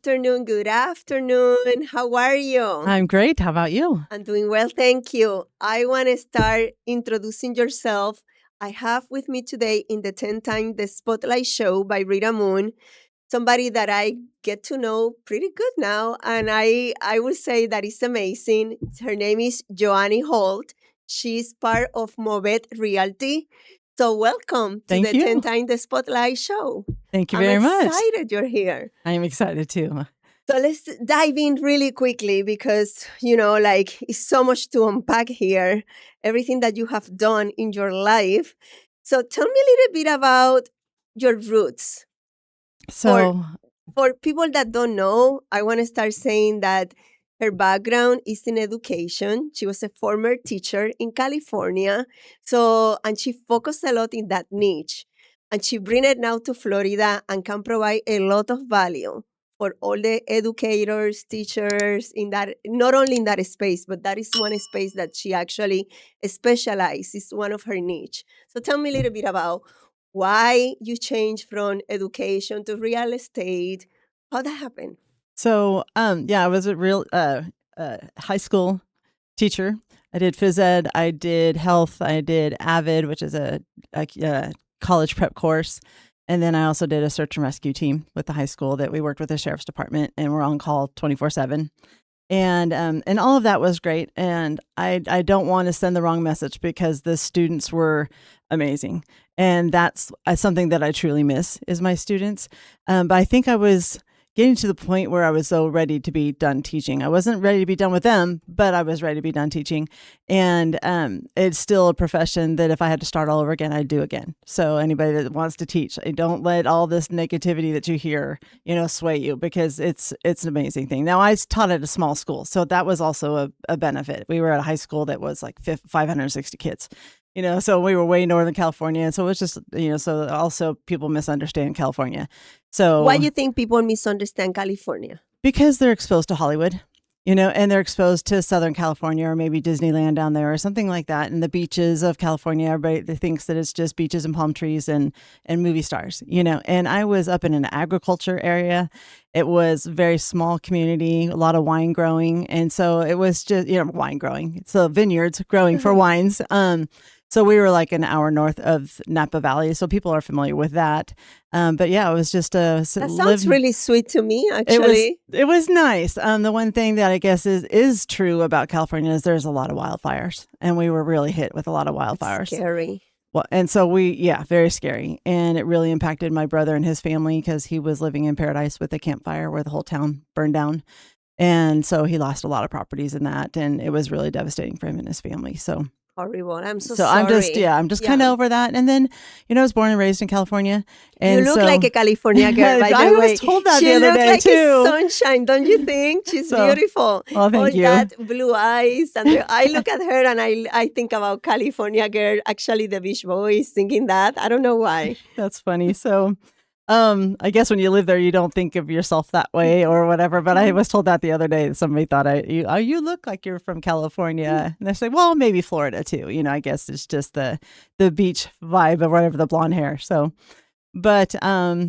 Afternoon, good afternoon. How are you? I'm great. How about you? I'm doing well, thank you. I want to start introducing yourself. I have with me today in the 10 Time the Spotlight Show by Rita Moon, somebody that I get to know pretty good now. And I would say that it's amazing. Her name is Joanie Holt. She's part of Movet Realty. So welcome to Thank the 10 you. Time the Spotlight Show. Thank you I'm very much. excited you're here. I am excited too. So let's dive in really quickly because, like it's so much to unpack here, everything that you have done in your life. So tell me a little bit about your roots. For So, for people that don't know, I want to start saying that her background is in education. She was a former teacher in California. And she focused a lot in that niche. And she bring it now to Florida and can provide a lot of value for all the educators, teachers in that, not only in that space, but that is one space that she actually specializes, is one of her niche. So tell me a little bit about why you changed from education to real estate. How that happened? yeah, I was a real high school teacher. I did phys ed, I did health, I did Avid, which is a college prep course. And then I also did a search and rescue team with the high school that we worked with the sheriff's department and we're on call 24/7. And all of that was great. And I don't want to send the wrong message because the students were amazing. And that's something that I truly miss is my students. But I think I was getting to the point where I was so ready to be done teaching. I wasn't ready to be done with them, but I was ready to be done teaching. And it's still a profession that if I had to start all over again, I'd do again. So anybody that wants to teach, don't let all this negativity that you hear, sway you because it's an amazing thing. Now I taught at a small school, so that was also a benefit. We were at a high school that was like 560 kids. So we were way Northern California. And so it was just, so also people misunderstand California. Why So do you think people misunderstand California? because they're exposed to Hollywood, and they're exposed to Southern California or maybe Disneyland down there or something like that. And the beaches of California, everybody thinks that it's just beaches and palm trees and movie stars, And I was up in an agriculture area. It was a very small community, a lot of wine growing. And so it was just, wine growing. So vineyards growing for wines. So we were like an hour north of Napa Valley. So people are familiar with that. But yeah, it was just That sounds really sweet to me, actually. it was nice. The one thing that I guess is true about California is there's a lot of wildfires, and we were really hit with a lot of wildfires. Scary. Well, and so very scary, and it really impacted my brother and his family because he was living in paradise with a campfire where the whole town burned down, and so he lost a lot of properties in that, and it was really devastating for him and his family. So horrible. I'm so so sorry. I'm just kind of over that. And then, I was born and raised in California. And you look like a California girl, by the I way. was told that She the other looks day like too. a sunshine, don't you think? She's beautiful. Well, thank you. That blue eyes. And I look at her and I think about California girl. Actually, the Beach Boys singing that. I don't know why. That's funny. So I guess when you live there, you don't think of yourself that way or whatever. But I was told that the other day that somebody thought you look like you're from California. And they say, well, maybe Florida too. I guess it's just the beach vibe or whatever, the blonde hair. So, but So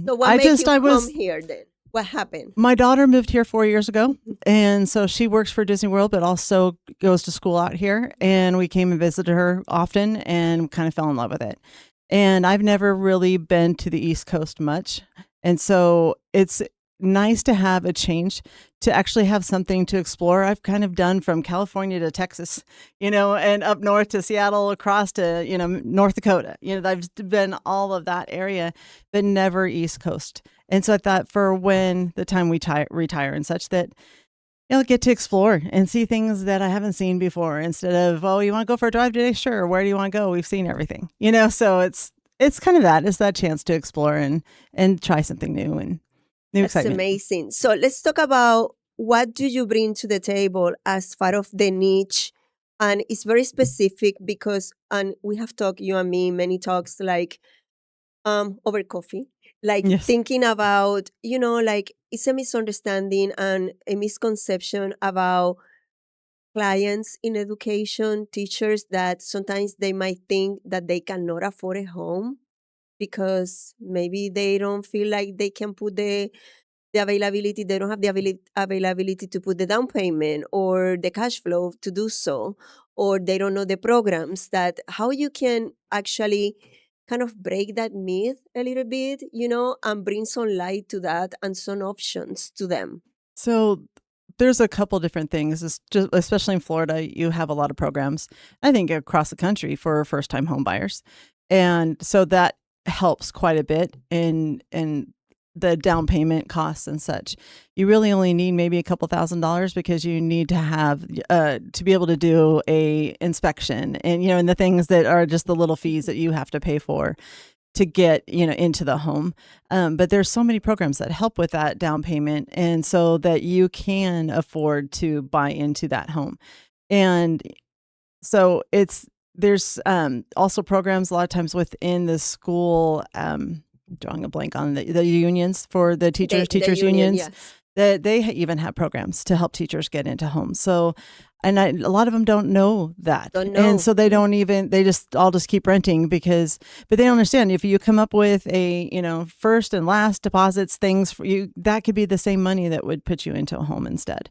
what made you come here then? What happened? My daughter moved here 4 years ago. And so she works for Disney World, but also goes to school out here. And we came and visited her often and kind of fell in love with it. And I've never really been to the East Coast much. And so it's nice to have a change, to actually have something to explore. I've kind of done from California to Texas, and up north to Seattle, across to, North Dakota. I've been all of that area, but never East Coast. And so I thought for when the time we retire and such that, get to explore and see things that I haven't seen before instead of, oh, you want to go for a drive today? Sure. Where do you want to go? We've seen everything, so it's kind of it's that chance to explore and try something new and new excitement. That's amazing. So let's talk about what do you bring to the table as part of the niche. And it's very specific because, and we have talked, you and me, many talks like over coffee, like Yes. thinking about, like it's a misunderstanding and a misconception about clients in education, teachers, that sometimes they might think that they cannot afford a home because maybe they don't feel like they can put the the availability, they don't have the availability to put the down payment or the cash flow to do so, or they don't know the programs, that how you can actually kind of break that myth a little bit, and bring some light to that and some options to them. So there's a couple different things. It's just, especially in Florida, you have a lot of programs, I think across the country, for first-time home buyers. And so that helps quite a bit in the down payment costs and such. You really only need maybe a couple $1,000 because you need to have to be able to do a inspection, and the things that are just the little fees that you have to pay for to get into the home. But there's so many programs that help with that down payment, and so that you can afford to buy into that home. And so there's also programs a lot of times within the school. Drawing a blank on the unions for the teachers union, unions. yes. That they even have programs to help teachers get into homes. So, and a lot of them don't know that. Don't know. And so they don't even, they just all just keep renting but they don't understand, if you come up with a, first and last deposits, things for you, that could be the same money that would put you into a home instead.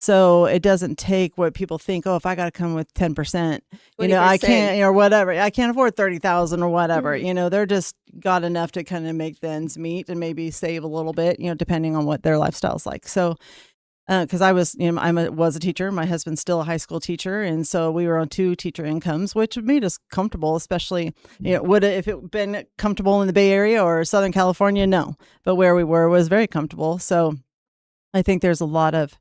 So it doesn't take what people think, oh, if I got to come with 10%, I can't, or whatever, I can't afford 30,000 or whatever, they're just got enough to kind of make the ends meet and maybe save a little bit, depending on what their lifestyle's like. So, because I was, was a teacher, my husband's still a high school teacher. And so we were on 2 teacher incomes, which made us comfortable, especially, would if it been comfortable in the Bay Area or Southern California? No, but where we were was very comfortable. So I think there's a lot of,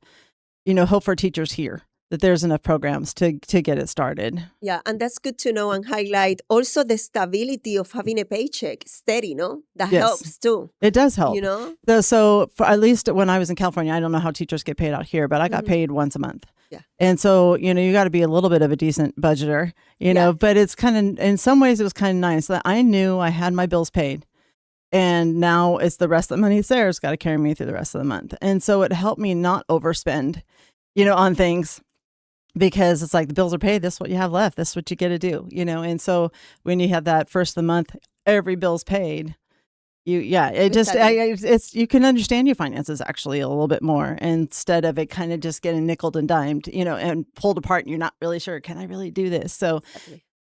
hope for teachers here, that there's enough programs to get it started. Yeah, and that's good to know and highlight. Also, the stability of having a paycheck steady, that helps too. It does help. So for, at least when I was in California, I don't know how teachers get paid out here, but I got paid once a month. Yeah. And so, you got to be a little bit of a decent budgeter, but it's kind of, in some ways it was kind of nice that I knew I had my bills paid. And now it's the rest of the money that's there. It's got to carry me through the rest of the month. And so it helped me not overspend, on things, because it's like the bills are paid. This is what you have left. This is what you get to do, And so when you have that first of the month, every bill's paid. It's you can understand your finances actually a little bit more, instead of it kind of just getting nickeled and dimed, and pulled apart, and you're not really sure, can I really do this? So,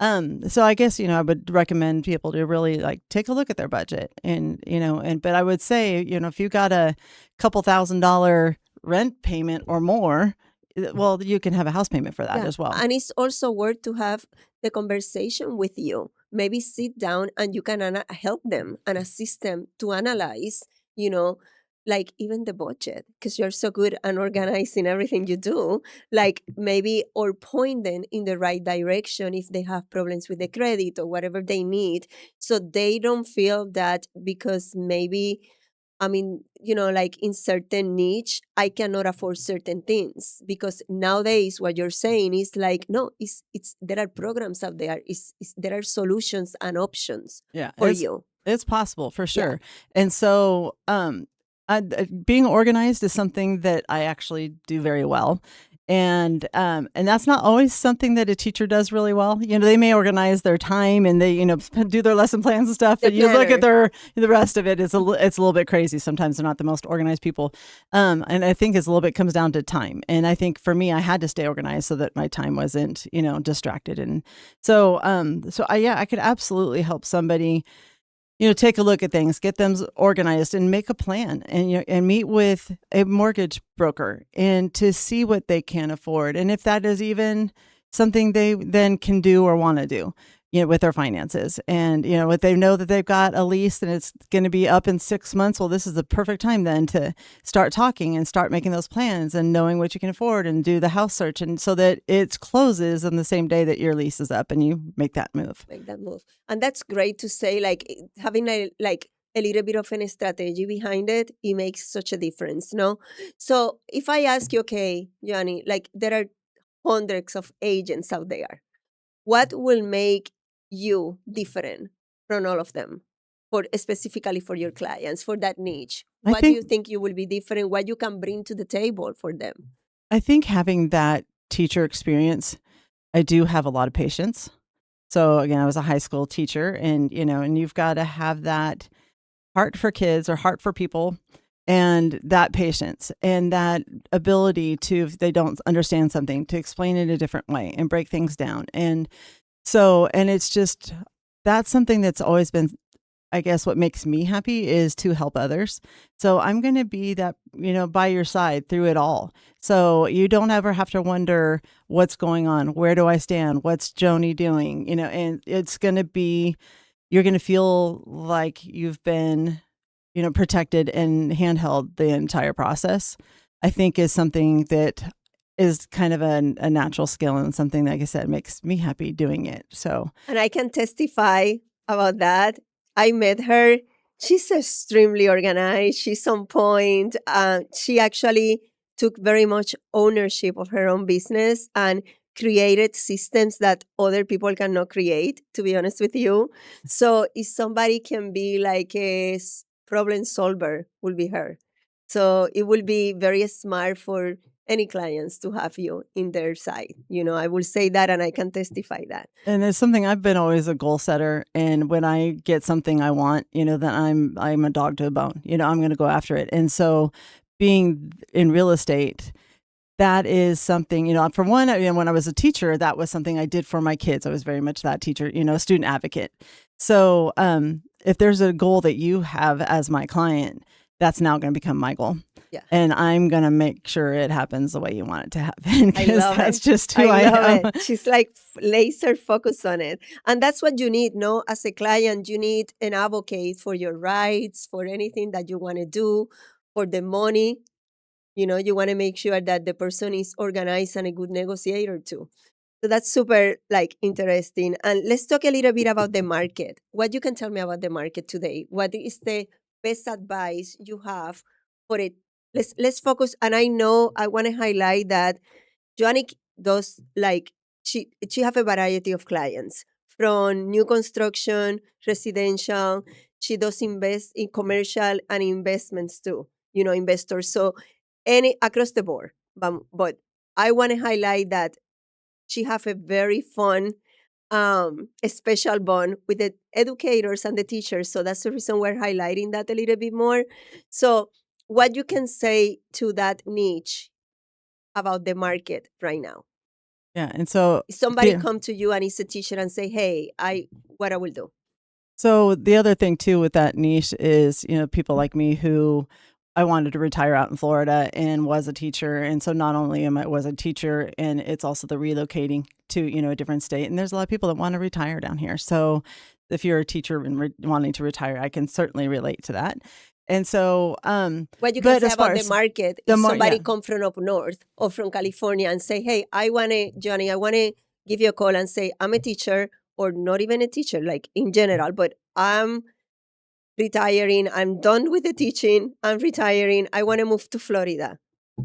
so I guess, I would recommend people to really take a look at their budget, but I would say, if you got a couple $1,000 rent payment or more, well, you can have a house payment for that as well. And it's also worth to have the conversation with you. Maybe sit down and you can help them and assist them to analyze, even the budget, because you're so good and organized in everything you do, maybe, or point them in the right direction if they have problems with the credit or whatever they need, so they don't feel that because maybe, in certain niche, I cannot afford certain things, because nowadays what you're saying is no, it's there are programs out there, there are solutions and options for you. It's possible for sure. Yeah. And so, being organized is something that I actually do very well. And that's not always something that a teacher does really well. They may organize their time and they, do their lesson plans and stuff. But you look at the rest of it, it's a little bit crazy. Sometimes they're not the most organized people. And I think it's a little bit comes down to time. And I think for me, I had to stay organized so that my time wasn't, distracted. And so, I could absolutely help somebody, take a look at things, get them organized, and make a plan, and meet with a mortgage broker and to see what they can afford, and if that is even something they then can do or want to do, with their finances. And if they know that they've got a lease and it's going to be up in 6 months, well, this is the perfect time then to start talking and start making those plans and knowing what you can afford, and do the house search, and so that it closes on the same day that your lease is up, and you make that move. And that's great to say, having a little bit of a strategy behind it, it makes such a difference, no? So if I ask you, okay, Joanie, there are hundreds of agents out there, what will make you different from all of them, specifically for your clients, for that niche? What do you think you will be different? What you can bring to the table for them? I think having that teacher experience, I do have a lot of patience. So again, I was a high school teacher, and and you've got to have that heart for kids or heart for people, and that patience and that ability to, if they don't understand something, to explain it a different way and break things down. And it's just, that's something that's always been, I guess, what makes me happy is to help others. So I'm going to be that, by your side through it all. So you don't ever have to wonder what's going on. Where do I stand? What's Joanie doing? And it's going to be, you're going to feel like you've been, protected and handheld the entire process. I think is something that is kind of a natural skill and something, like I said, makes me happy doing it. So, And I can testify about that. I met her. She's extremely organized. She's on point. She actually took very much ownership of her own business and created systems that other people cannot create, to be honest with you. So if somebody can be like a problem solver, will be her. So it will be very smart for any clients to have you in their side. I will say that and I can testify that. and it's something, I've been always a goal setter. And when I get something I want, then I'm a dog to a bone, I'm going to go after it. And so being in real estate, that is something, for one, when I was a teacher, that was something I did for my kids. I was very much that teacher, student advocate. So if there's a goal that you have as my client, that's now going to become my goal. Yeah. And I'm going to make sure it happens the way you want it to happen. I love that's it. just who I am. It. She's like laser focused on it. And that's what you need, no? As a client, you need an advocate for your rights, for anything that you want to do, for the money. You want to make sure that the person is organized and a good negotiator too. So that's super interesting. And let's talk a little bit about the market. What you can tell me about the market today? What is the best advice you have for it? Let's focus. And I know I want to highlight that Joanie does she have a variety of clients from new construction, residential. She does invest in commercial and investments too. Investors. So any across the board. But I want to highlight that she have a very fun a special bond with the educators and the teachers. So that's the reason we're highlighting that a little bit more. So what you can say to that niche about the market right now? Yeah. And so If somebody come to you and is a teacher and say, hey, what I will do. So the other thing too with that niche is, people like me who I wanted to retire out in Florida and was a teacher. And so not only was a teacher, and it's also the relocating to, a different state. And there's a lot of people that want to retire down here. So if you're a teacher and wanting to retire, I can certainly relate to that. And so, what you can say about the market, if somebody come from up north or from California and say, hey, Joanie, I want to give you a call and say, I'm a teacher, or not even a teacher, like in general, but I'm retiring. I'm done with the teaching. I'm retiring. I want to move to Florida.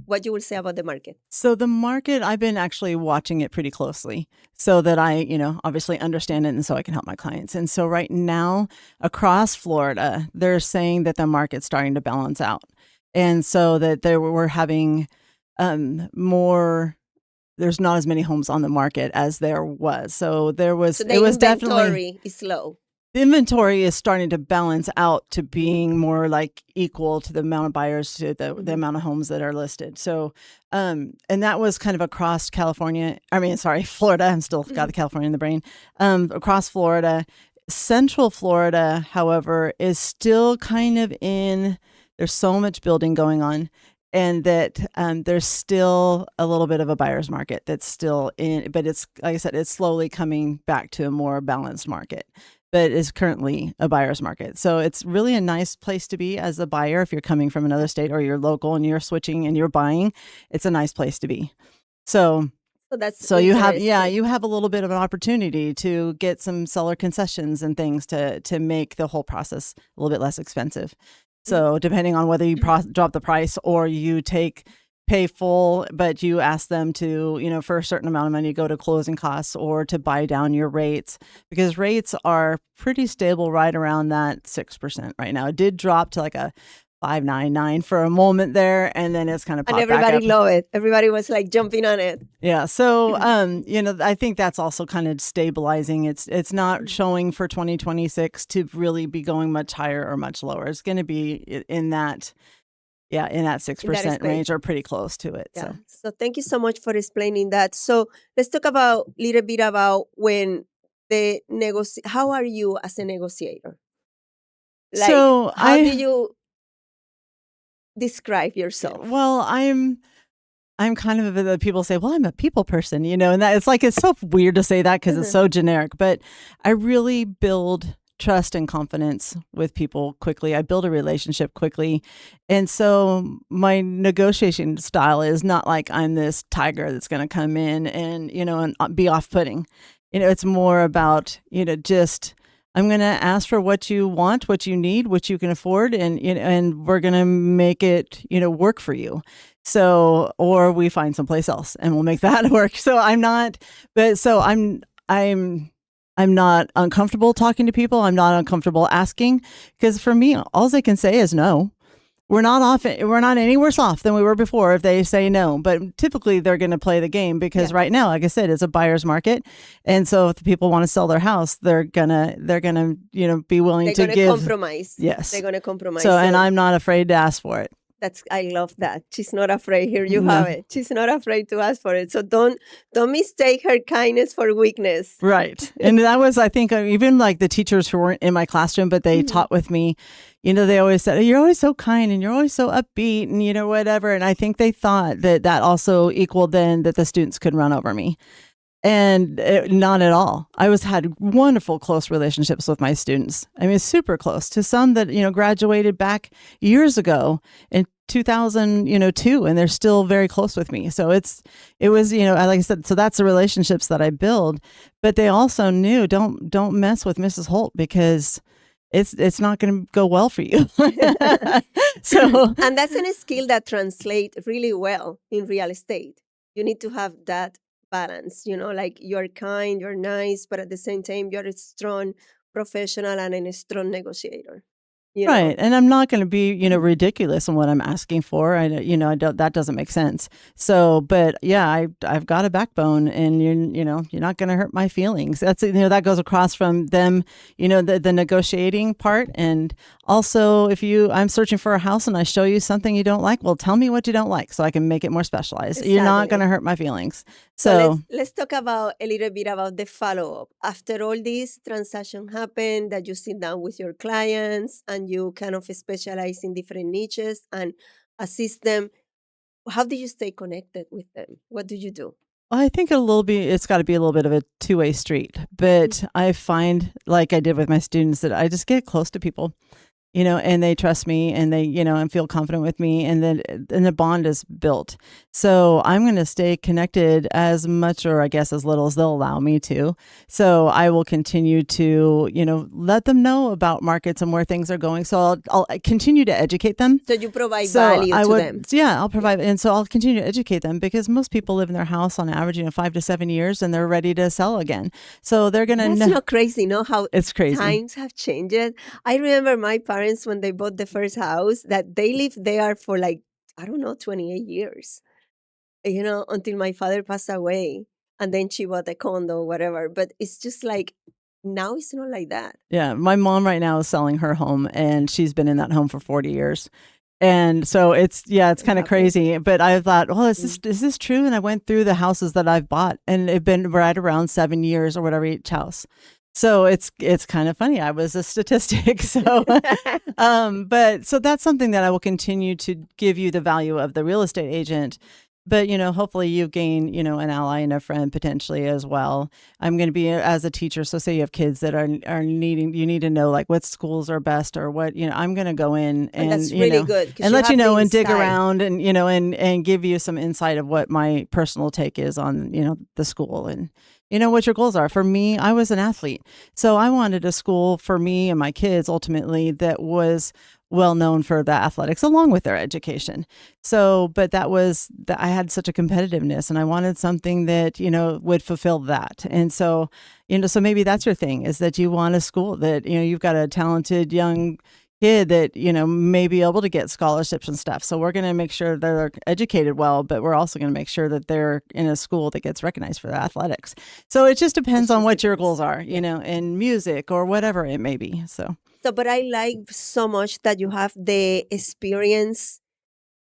What you will say about the market? So the market, I've been actually watching it pretty closely so that I, obviously understand it and so I can help my clients. And so right now across Florida, they're saying that the market's starting to balance out. And so that we're having more, there's not as many homes on the market as there was. So there was, so the inventory is low. The inventory is starting to balance out to being more like equal to the amount of buyers to the amount of homes that are listed. So, and that was kind of across Florida. I'm still got the California in the brain. Across Florida, Central Florida, however, is still kind of there's so much building going on. And that there's still a little bit of a buyer's market that's still in, but it's, like I said, it's slowly coming back to a more balanced market, but is currently a buyer's market. So it's really a nice place to be as a buyer. If you're coming from another state or you're local and you're switching and you're buying, it's a nice place to be. So you have a little bit of an opportunity to get some seller concessions and things to make the whole process a little bit less expensive. So depending on whether you drop the price or you pay full, but you ask them to, for a certain amount of money, go to closing costs or to buy down your rates, because rates are pretty stable right around that 6% right now. It did drop to like a 5.99 for a moment there, and then it's kind of popped back up. And everybody loved it. Everybody was like jumping on it. Yeah. So, I think that's also kind of stabilizing. It's not showing for 2026 to really be going much higher or much lower. It's going to be in that yeah, in that in that 6% space. range or pretty close to it. Yeah. So, So thank you so much for explaining that. So let's talk about little bit about when how are you as a negotiator? Like, so how do you describe yourself? well, I'm kind of the people say, well, I'm a people person, and that it's so weird to say that because it's Uh-huh. so generic, but I really build trust and confidence with people quickly. I build a relationship quickly. And so my negotiation style is not like I'm this tiger that's going to come in and be off putting. It's more about, just I'm going to ask for what you want, what you need, what you can afford, and we're going to make it, work for you. So, or we find someplace else and we'll make that work. So I'm not uncomfortable talking to people. I'm not uncomfortable asking because for me, all they can say is no. We're not any worse off than we were before if they say no. But typically they're going to play the game because Yeah. right now, like I said, it's a buyer's market. And so if the people want to sell their house, they're gonna, be willing They're to gonna give. compromise. They're Yes. gonna compromise. So, and So I'm not afraid to ask for it. I love that. She's not afraid. Here you No. have it. She's not afraid to ask for it. So don't mistake her kindness for weakness. Right. And that was, I think, even like the teachers who weren't in my classroom, but they Mhm. taught with me, they always said, you're always so kind and you're always so upbeat and, whatever. And I think they thought that also equaled then that the students could run over me. And not at all. I had wonderful close relationships with my students. I mean, super close to some that, graduated back years ago in 2002, and they're still very close with me. So it was, like I said, so that's the relationships that I build, but they also knew don't mess with Mrs. Holt because it's not going to go well for you. So, And that's a skill that translates really well in real estate. You need to have that balance, like you're kind, you're nice, but at the same time, you're a strong professional and a strong negotiator, you right. know? And I'm not going to be, ridiculous in what I'm asking for. I don't, that doesn't make sense. So, but yeah, I've got a backbone and you're not going to hurt my feelings. That's, that goes across from them, the negotiating part. And also I'm searching for a house and I show you something you don't like, well, tell me what you don't like so I can make it more specialized. You're not going to Exactly. hurt my feelings. So So, let's talk about a little bit about the follow-up. After all this transaction happened, that you sit down with your clients and you kind of specialize in different niches and assist them, how do you stay connected with them? What do you do? I think it's got to be a little bit of a two-way street, but I find, like I did with my students, that I just get close to people, and they trust me and they, and feel confident with me, and the bond is built. So I'm going to stay connected as much, or I guess as little as they'll allow me to. So I will continue to, let them know about markets and where things are going. So I'll continue to educate them. So you provide So value I to would, them. yeah, I'll provide, and so I'll continue to educate them because most people live in their house on average, 5 to 7 years, and they're ready to sell again. So they're gonna That's know. not crazy, no? How It's crazy. times have changed. I remember my parents when they bought the first house that they lived there for like, I don't know, 28 years, until my father passed away. And then she bought a condo, whatever. But it's just like now it's not like that. Yeah, my mom right now is selling her home, and she's been in that home for 40 years. And so it's I'm kind of happy. crazy. But I thought, well, Mm. is this true? And I went through the houses that I've bought, and it'd been right around 7 years or whatever each house. So it's kind of funny. I was a statistic. So, but so that's something that I will continue to give you the value of the real estate agent. But hopefully you gain an ally and a friend potentially as well. I'm going to be as a teacher. So say you have kids that are needing, you need to know like what schools are best or what I'm going to go in And and that's really good because and you let you have the know and dig insight. around and and give you some insight of what my personal take is on the school and what your goals are. For me, I was an athlete, so I wanted a school for me and my kids ultimately that was well known for the athletics along with their education. So, but that was that I had such a competitiveness and I wanted something that, would fulfill that. And so, so maybe that's your thing is that you want a school that, you've got a talented young kid that, may be able to get scholarships and stuff. So we're going to make sure they're educated well, but we're also going to make sure that they're in a school that gets recognized for their athletics. So it just depends on what your goals are, in music or whatever it may be. So, but I like so much that you have the experience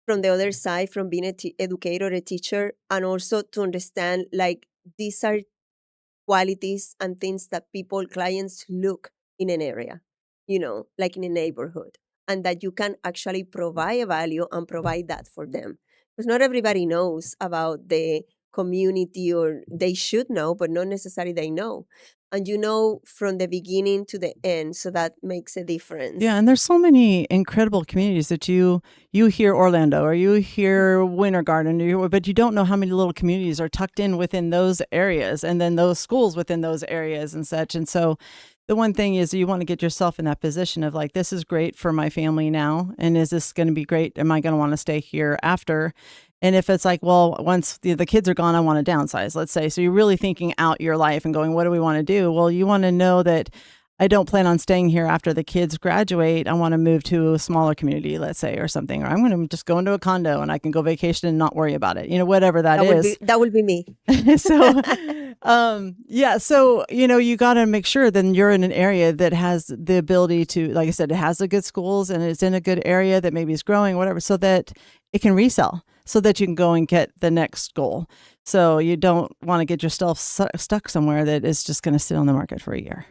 from the other side, from being an educator, a teacher, and also to understand like these are qualities and things that people, clients look in an area, like in a neighborhood, and that you can actually provide a value and provide that for them. Because not everybody knows about the community, or they should know, but not necessarily they know. And from the beginning to the end, so that makes a Yeah, difference. and there's so many incredible communities that you hear Orlando or you hear Winter Garden, but you don't know how many little communities are tucked in within those areas, and then those schools within those areas and such. And so, the one thing is you want to get yourself in that position of like, this is great for my family now, and is this going to be great? Am I going to want to stay here after? And if it's like, well, once the kids are gone, I want to downsize, let's say. So you're really thinking out your life and going, what do we want to do? Well, you want to know that I don't plan on staying here after the kids graduate. I want to move to a smaller community, let's say, or something. Or I'm going to just go into a condo and I can go vacation and not worry about it. Whatever that is. That would be me. So, yeah. So, you got to make sure then you're in an area that has the ability to, like I said, it has the good schools and it's in a good area that maybe is growing, whatever, so that it can resell, so that you can go and get the next goal. So you don't want to get yourself stuck somewhere that is just going to sit on the market for a year.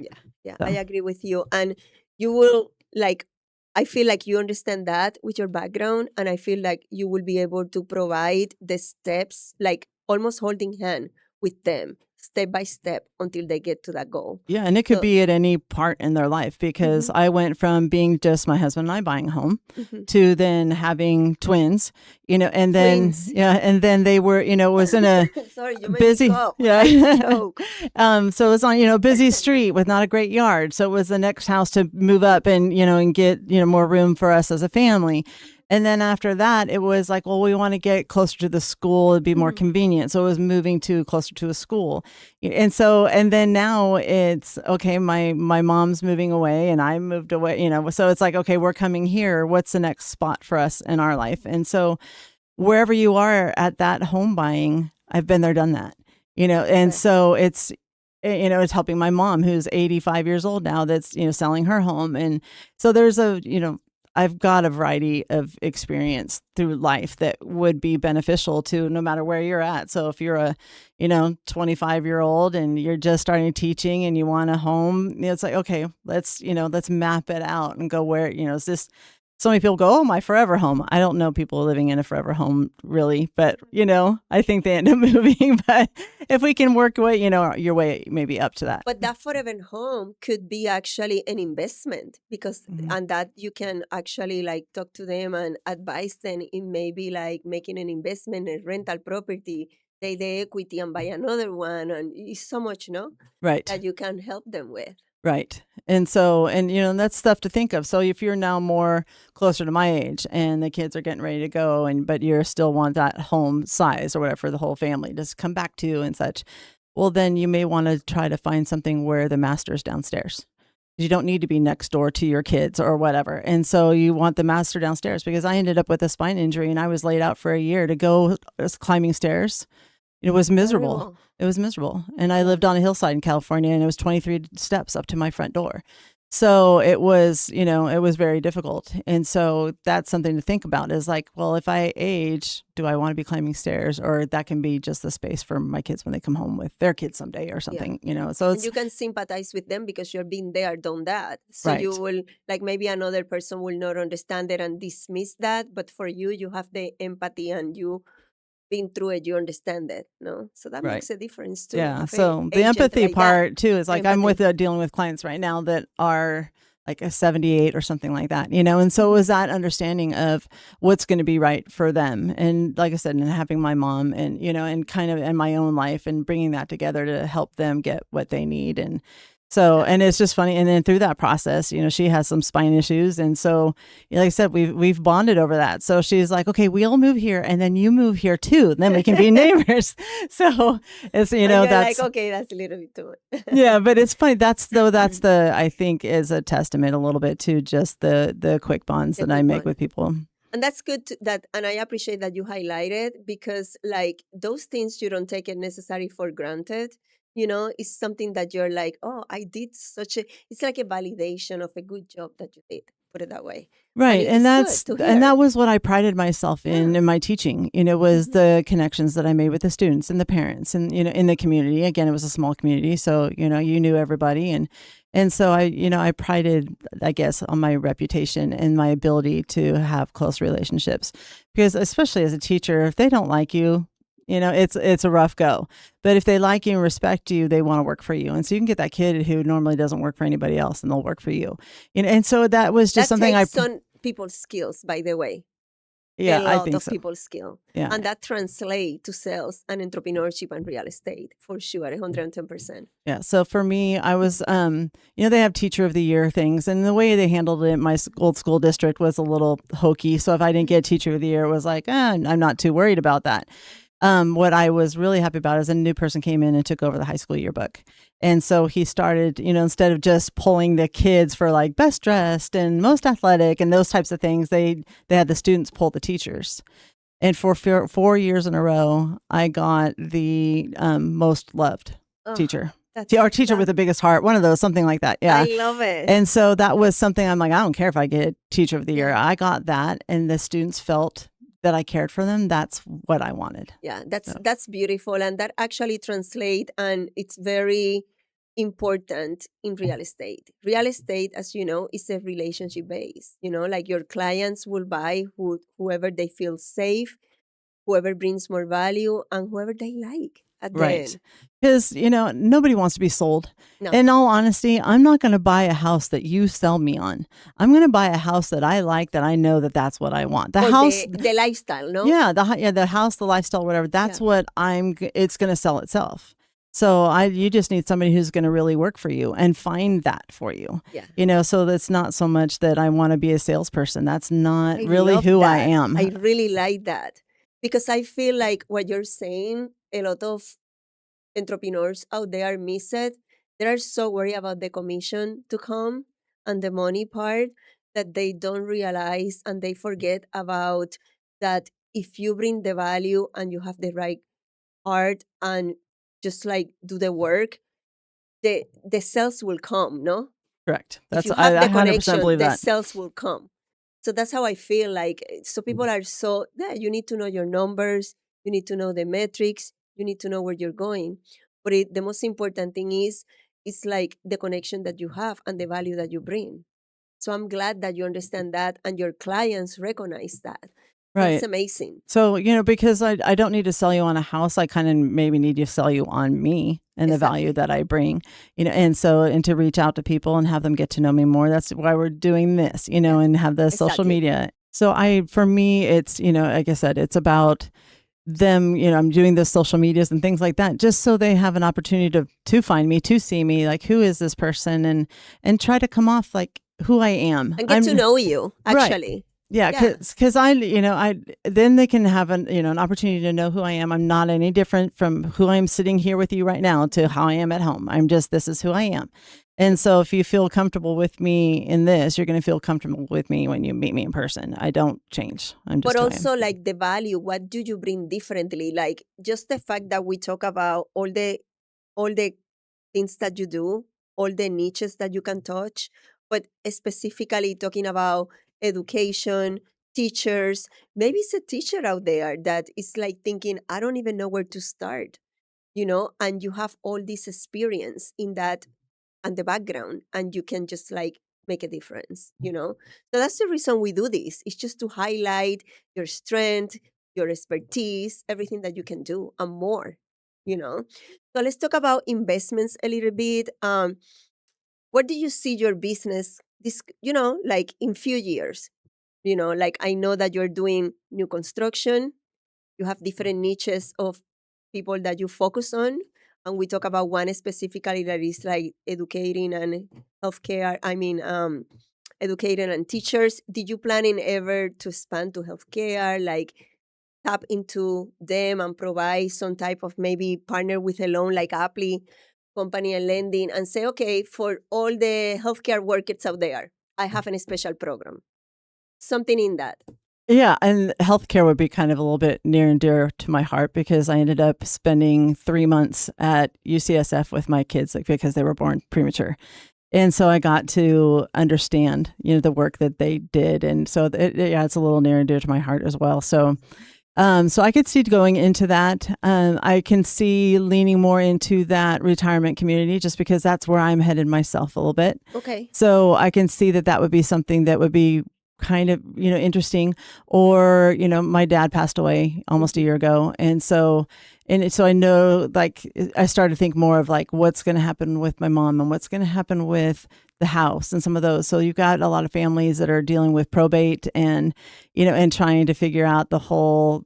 Yeah, So. I agree with you. And you will I feel like you understand that with your background, and I feel like you will be able to provide the steps, like almost holding hand with them step by step until they get to that goal. Yeah, and it could So, be at any part in their life, because I went from being just my husband and I buying a home to then having twins, and then twins. and then they were, it was in a Sorry, you made me busy, cough. yeah. I choke. So it was on, a busy street with not a great yard. So it was the next house to move up and, and get, more room for us as a family. And then after that, it was like, well, we want to get closer to the school. It'd be more convenient. So it was moving to closer to a school. And then now it's okay. My mom's moving away and I moved away, so it's like, okay, we're coming here. What's the next spot for us in our life? And so wherever you are at that home buying, I've been there, done that, and Right. so it's helping my mom who's 85 years old now, that's, selling her home. And so there's I've got a variety of experience through life that would be beneficial to no matter where you're at. So if you're a, 25-year-old and you're just starting teaching and you want a home, it's like, okay, let's map it out and go where, is this, so many people go, oh, my forever home. I don't know people living in a forever home really, but I think they end up moving. But if we can work way, your way maybe up to that. But that forever home could be actually an investment, because and that you can actually like talk to them and advise them in maybe like making an investment in rental property, take the equity and buy another one, and it's so much, no, Right. that you can help them with. Right. And so, and that's stuff to think of. So if you're now more closer to my age and the kids are getting ready to go, but you still want that home size or whatever for the whole family to come back to and such, well, then you may want to try to find something where the master's downstairs. You don't need to be next door to your kids or whatever. And so you want the master downstairs, because I ended up with a spine injury and I was laid out for a year to go climbing stairs. It was miserable. Terrible. It was miserable. And I lived on a hillside in California, and it was 23 steps up to my front door. So it was, it was very difficult. And so that's something to think about, is like, well, if I age, do I want to be climbing stairs, or that can be just the space for my kids when they come home with their kids someday or something, so And it's you can sympathize with them because you're being there, done that. So right. you will, like, maybe another person will not understand it and dismiss that, but for you, you have the empathy and you been through it, you understand it, no? So that Right. makes a difference too. Yeah. Have a So the agent empathy like that. part too is like, I'm with Empathy. dealing with clients right now that are like a 78 or something like that, and so is that understanding of what's going to be right for them. And like I said, and having my mom and, and kind of in my own life and bringing that together to help them get what they need. And so, and it's just funny. And then through that process, she has some spine issues. And so, like I said, we've bonded over that. So she's like, okay, we'll move here and then you move here too. And then we can be neighbors. So it's, And you're that's like, okay, that's a little bit too much. yeah, but it's funny. That's the, I think is a testament a little bit to just the quick bonds The that I quick make bond. with people. And that's good and I appreciate that you highlighted, because like those things you don't take it necessarily for granted. It's something that you're like, oh, I did it's like a validation of a good job that you did. put it that way. And Right. And it's good that's to and hear. that was what I prided myself in my teaching, was the connections that I made with the students and the parents and in the community. Again, it was a small community, so you knew everybody, and so I prided, I guess, on my reputation and my ability to have close relationships. Because especially as a teacher, if they don't like you, it's a rough go. But if they like you and respect you, they want to work for you. And so you can get that kid who normally doesn't work for anybody else, and they'll work for you. And so that was just That something takes some people's skills, by the way. A yeah, I lot think of so. people's skill. Yeah. And that translates to sales and entrepreneurship and real estate for sure, 110%. Yeah. So for me, I was, they have teacher of the year things, and the way they handled it in my old school district was a little hokey. So if I didn't get teacher of the year, it was like, I'm not too worried about that. What I was really happy about is a new person came in and took over the high school yearbook. And so he started, instead of just pulling the kids for like best dressed and most athletic and those types of things, they had the students pull the teachers. And for 4 years in a row, I got the most loved Oh, teacher. that's Or teacher with the biggest heart, one of those, something like that. Yeah. I love it. And so that was something I'm like, I don't care if I get teacher of the year. Yeah. I got that. And the students felt that I cared for them. That's what I wanted. Yeah, that's beautiful. And that actually translate, and it's very important in real estate. Real estate, as you know, is a relationship base. Like your clients will buy whoever they feel safe, whoever brings more value, and whoever they like at the Right. end. Because, nobody wants to be sold. No. In all honesty, I'm not going to buy a house that you sell me on. I'm going to buy a house that I like, that I know that that's what I want. The Or house, the lifestyle, no? yeah, the house, the lifestyle, whatever. That's what it's going to sell itself. So you just need somebody who's going to really work for you and find that for you. Yeah. So that's not so much that I want to be a salesperson. That's not I really love who I that. am. I really like that, because I feel like what you're saying, a lot of entrepreneurs out there miss it. They are so worried about the commission to come and the money part that they don't realize, and they forget about that if you bring the value and you have the right heart and just like do the work, the sales will come, no? Correct. If you I have the 100% connection, believe the that. sales will come. So that's how I feel like. So people are so, yeah, you need to know your numbers, you need to know the metrics, you need to know where you're going. But the most important thing is, it's like the connection that you have and the value that you bring. So I'm glad that you understand that and your clients recognize that. That's Right. amazing. So, because I don't need to sell you on a house. I kind of maybe need to sell you on me and the value that I bring, and to reach out to people and have them get to know me more. That's why we're doing this, and have the social media. So for me, it's, like I said, it's about them, I'm doing the social medias and things like that, just so they have an opportunity to find me, to see me, like, who is this person, and try to come off like who I am. And get to know you, actually. Right. Yeah, because then they can have an opportunity to know who I am. I'm not any different from who I'm sitting here with you right now to how I am at home. This is who I am. And so if you feel comfortable with me in this, you're going to feel comfortable with me when you meet me in person. I don't change. I'm just But also like the value, what do you bring differently? Like just the fact that we talk about all the things that you do, all the niches that you can touch, but specifically talking about education, teachers. Maybe it's a teacher out there that is like thinking, I don't even know where to start, and you have all this experience in that and the background, and you can just like make a difference. So that's the reason we do this. It's just to highlight your strength, your expertise, everything that you can do and more. So let's talk about investments a little bit. Where do you see your business this, like in few years? Like I know that you're doing new construction, you have different niches of people that you focus on, and we talk about one specifically that is like educating and healthcare. Educating and teachers. Did you planning ever to expand to healthcare, like tap into them and provide some type of maybe partner with a loan like Apply company and lending, and say, okay, for all the healthcare workers out there, I have a special program, something in that? Yeah, and healthcare would be kind of a little bit near and dear to my heart, because I ended up spending 3 months at UCSF with my kids, like, because they were born premature. And so I got to understand, the work that they did. And so it's a little near and dear to my heart as well. So I could see going into that. I can see leaning more into that retirement community just because that's where I'm headed myself a little bit. Okay. So I can see that would be something that would be kind of, interesting. Or, my dad passed away almost a year ago. And so I know, like, I started to think more of like what's going to happen with my mom and what's going to happen with the house and some of those. So you've got a lot of families that are dealing with probate and, and trying to figure out the whole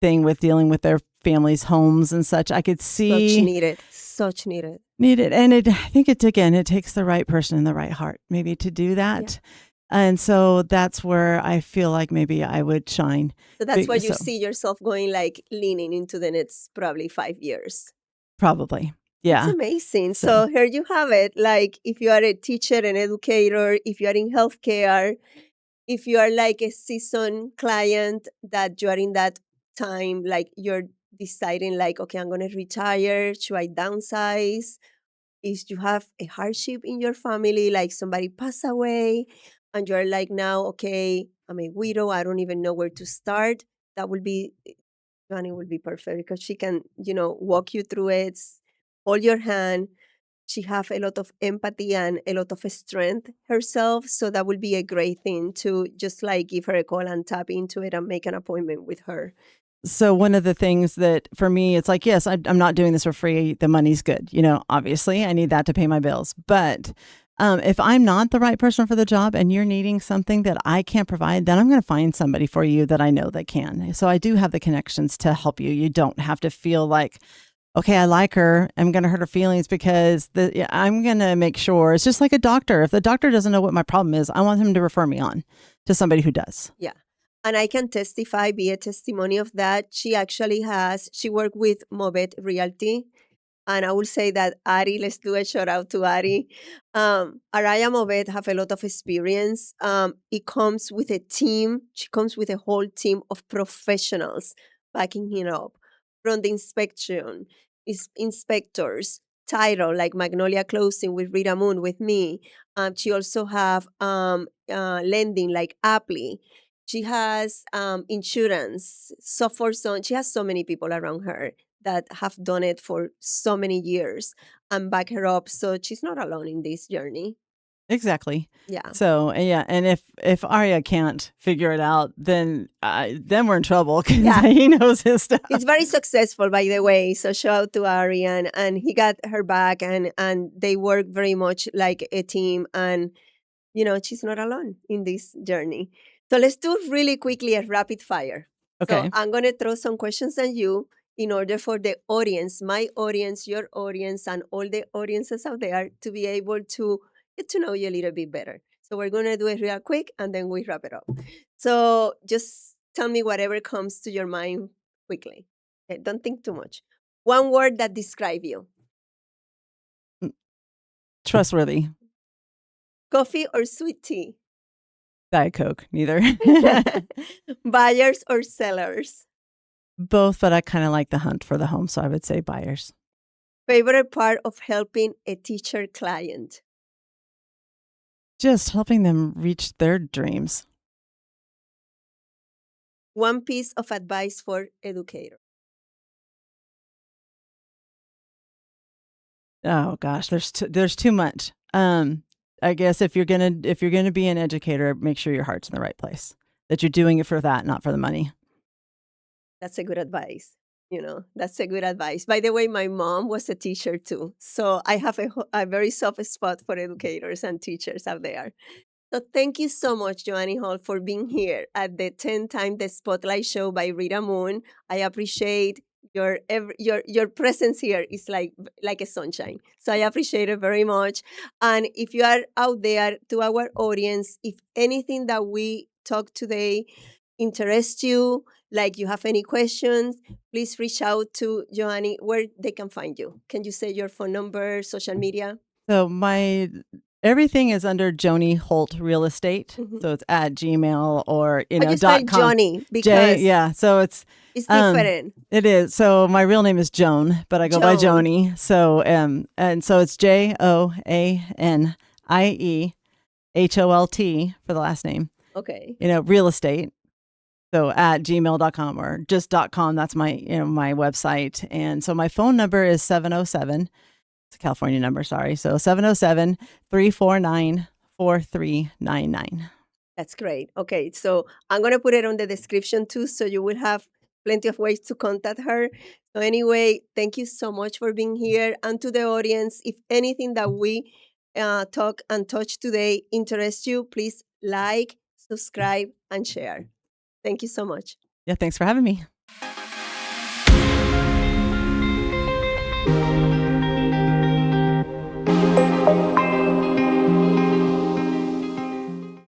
thing with dealing with their families' homes and such. I could see such needed. And I think it takes the right person and the right heart maybe to do that. Yeah. And so that's where I feel like maybe I would shine. So that's where you see yourself going, like leaning into the next probably 5 years. Probably. Yeah. It's amazing. So here you have it. Like if you are a teacher, an educator, if you are in healthcare, if you are like a seasoned client that you are in that time, like you're deciding like, okay, I'm going to retire. Should I downsize? If you have a hardship in your family, like somebody passed away and you're like now, okay, I'm a widow. I don't even know where to start. That will be, Joanie will be perfect because she can, walk you through it, hold your hand. She have a lot of empathy and a lot of strength herself. So that would be a great thing to just like give her a call and tap into it and make an appointment with her. So one of the things that for me, it's like, yes, I'm not doing this for free. The money's good. Obviously I need that to pay my bills. But if I'm not the right person for the job and you're needing something that I can't provide, then I'm going to find somebody for you that I know that can. So I do have the connections to help you. You don't have to feel like, okay, I like her. I'm going to hurt her feelings because I'm going to make sure. It's just like a doctor. If the doctor doesn't know what my problem is, I want him to refer me on to somebody who does. Yeah. And I can be a testimony of that. She worked with Mobet Realty. And I will say that Ari, let's do a shout out to Ari. Araya Mobet have a lot of experience. It comes with a team. She comes with a whole team of professionals backing him up. From the inspectors, title like Magnolia Closing with Rita Moon with me. She also have lending like Apply. She has insurance, software zone. She has so many people around her that have done it for so many years and back her up. So she's not alone in this journey. Exactly. Yeah. So and if Arya can't figure it out, then we're in trouble because he knows his stuff. He's very successful, by the way. So shout out to Arya, and he got her back, and they work very much like a team. And she's not alone in this journey. So let's do really quickly a rapid fire. Okay. So I'm going to throw some questions at you in order for the audience, my audience, your audience, and all the audiences out there to be able to get to know you a little bit better. So we're going to do it real quick and then we wrap it up. So just tell me whatever comes to your mind quickly. Okay, don't think too much. One word that describes you. Trustworthy. Coffee or sweet tea? Diet Coke, neither. Buyers or sellers? Both, but I kind of like the hunt for the home, so I would say buyers. Favorite part of helping a teacher client? Just helping them reach their dreams. One piece of advice for educator. Oh gosh, there's too much. I guess if you're gonna be an educator, make sure your heart's in the right place. That you're doing it for that, not for the money. That's a good advice. That's a good advice. By the way, my mom was a teacher too. So I have a very soft spot for educators and teachers out there. So thank you so much, Joanie Holt, for being here at the 10 Times the Spotlight show by Rita Moon. I appreciate your presence here is like a sunshine. So I appreciate it very much. And if you are out there, to our audience, if anything that we talked today interests you, like you have any questions, please reach out to Joanie where they can find you. Can you say your phone number, social media? So everything is under Joanie Holt Real Estate. Mm-hmm. So it's at Gmail or .com. Joanie because so it's different. It is. So my real name is Joan, but I go by Joanie. So and so it's Joanie IEHOLT for the last name, Okay. real estate. So at gmail.com or just .com. That's my, my website. And so my phone number is 707. It's a California number. Sorry. So 707-349-4399. That's great. Okay, so I'm going to put it on the description too, so you will have plenty of ways to contact her. So, anyway, thank you so much for being here. And to the audience, if anything that we talk and touch today interests you, please like, subscribe, and share. Thank you so much. Yeah. Thanks for having me.